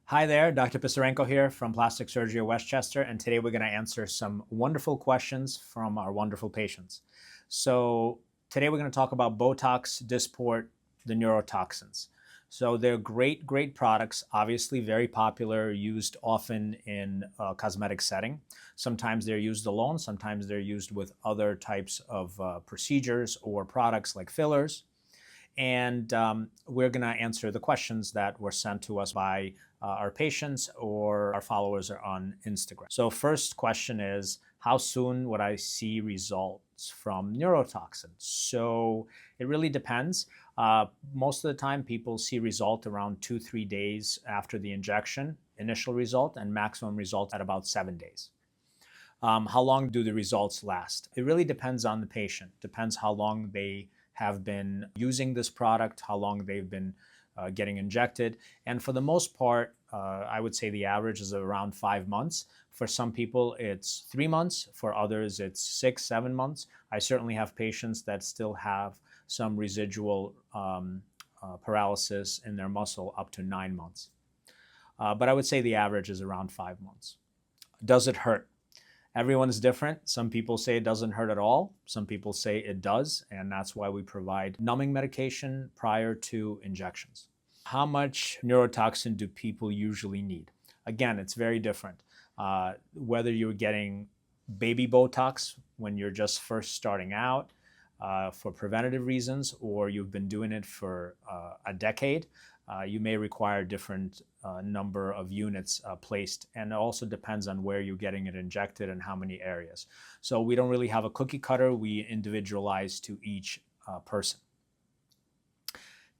Hi there, Dr. Pisarenko here from Plastic Surgery of Westchester, and today we're going to answer some wonderful questions from our wonderful patients. So today we're going to talk about Botox, Dysport, the neurotoxins. So they're great products, obviously very popular, used often in a cosmetic setting. Sometimes they're used alone, sometimes they're used with other types of procedures or products like fillers. And we're going to answer the questions that were sent to us by our patients or our followers on Instagram. So first question is, how soon would I see results from neurotoxin? So it really depends. Most of the time people see result around 2-3 days after the injection, initial result, and maximum result at about 7 days. How long do the results last? It really depends on the patient. Depends how long they have been using this product, how long they've been getting injected. And for the most part, I would say the average is around 5 months. For some people, it's 3 months. For others, it's 6-7 months. I certainly have patients that still have some residual paralysis in their muscle up to 9 months. But I would say the average is around 5 months. Does it hurt? Everyone's different. Some people say it doesn't hurt at all. Some people say it does, and that's why we provide numbing medication prior to injections. How much neurotoxin do people usually need? Again, it's very different. Whether you're getting baby Botox when you're just first starting out for preventative reasons, or you've been doing it for a decade, you may require a different number of units placed, and it also depends on where you're getting it injected and how many areas. So we don't really have a cookie cutter. We individualize to each person.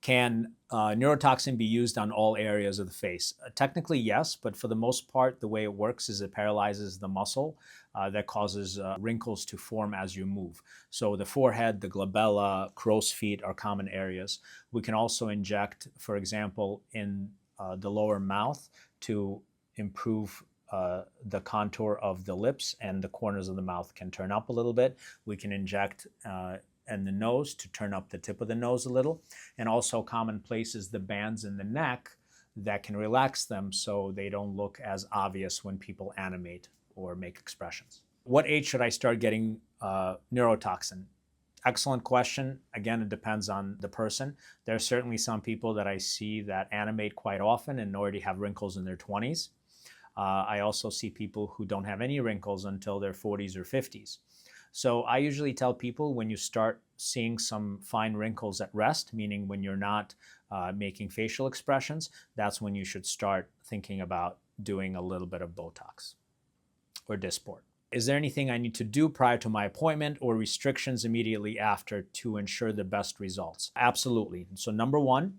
Can neurotoxin be used on all areas of the face? Technically, yes, but for the most part, the way it works is it paralyzes the muscle that causes wrinkles to form as you move. So the forehead, the glabella, crow's feet are common areas. We can also inject, for example, in the lower mouth to improve the contour of the lips, and the corners of the mouth can turn up a little bit. We can inject and the nose to turn up the tip of the nose a little. And also commonplace is the bands in the neck that can relax them so they don't look as obvious when people animate or make expressions. What age should I start getting neurotoxin? Excellent question. Again, it depends on the person. There are certainly some people that I see that animate quite often and already have wrinkles in their 20s. I also see people who don't have any wrinkles until their 40s or 50s. So I usually tell people when you start seeing some fine wrinkles at rest, meaning when you're not making facial expressions, that's when you should start thinking about doing a little bit of Botox or Dysport. Is there anything I need to do prior to my appointment or restrictions immediately after to ensure the best results? Absolutely. So number one,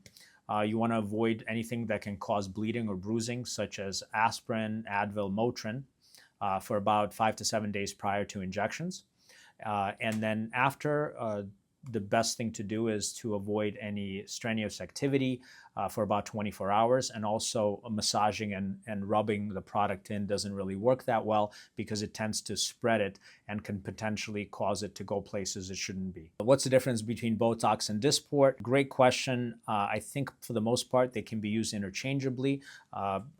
you want to avoid anything that can cause bleeding or bruising, such as aspirin, Advil, Motrin, for about 5 to 7 days prior to injections. And then after, the best thing to do is to avoid any strenuous activity for about 24 hours. And also massaging and rubbing the product in doesn't really work that well because it tends to spread it and can potentially cause it to go places it shouldn't be. What's the difference between Botox and Dysport? Great question. I think for the most part, they can be used interchangeably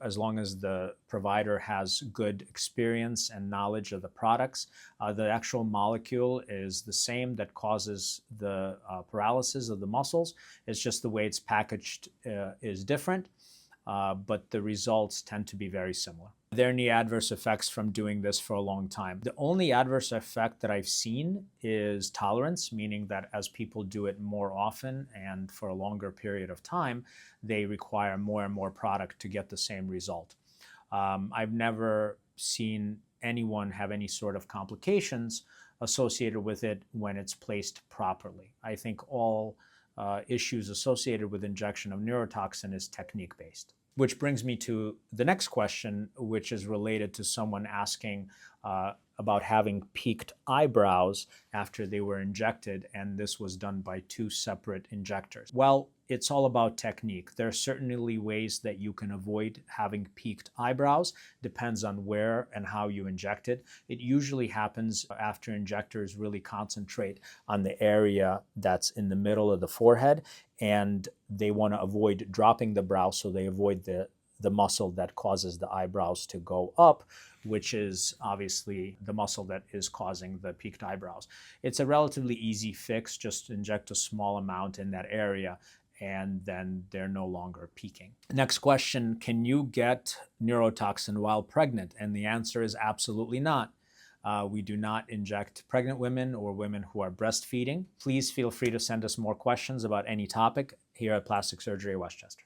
as long as the provider has good experience and knowledge of the products. The actual molecule is the same that causes the paralysis of the muscles. It's just the way it's packaged is different, but the results tend to be very similar. Are there any adverse effects from doing this for a long time? The only adverse effect that I've seen is tolerance, meaning that as people do it more often and for a longer period of time, they require more and more product to get the same result. I've never seen anyone have any sort of complications associated with it when it's placed properly. I think all issues associated with injection of neurotoxin is technique-based. Which brings me to the next question, which is related to someone asking about having peaked eyebrows after they were injected, and this was done by 2 separate injectors. Well, it's all about technique. There are certainly ways that you can avoid having peaked eyebrows. Depends on where and how you inject it. It usually happens after injectors really concentrate on the area that's in the middle of the forehead, and they want to avoid dropping the brow, so they avoid the muscle that causes the eyebrows to go up, which is obviously the muscle that is causing the peaked eyebrows. It's a relatively easy fix. Just inject a small amount in that area, and then they're no longer peaking. Next question, can you get neurotoxin while pregnant? And the answer is absolutely not. We do not inject pregnant women or women who are breastfeeding. Please feel free to send us more questions about any topic here at Plastic Surgery Westchester.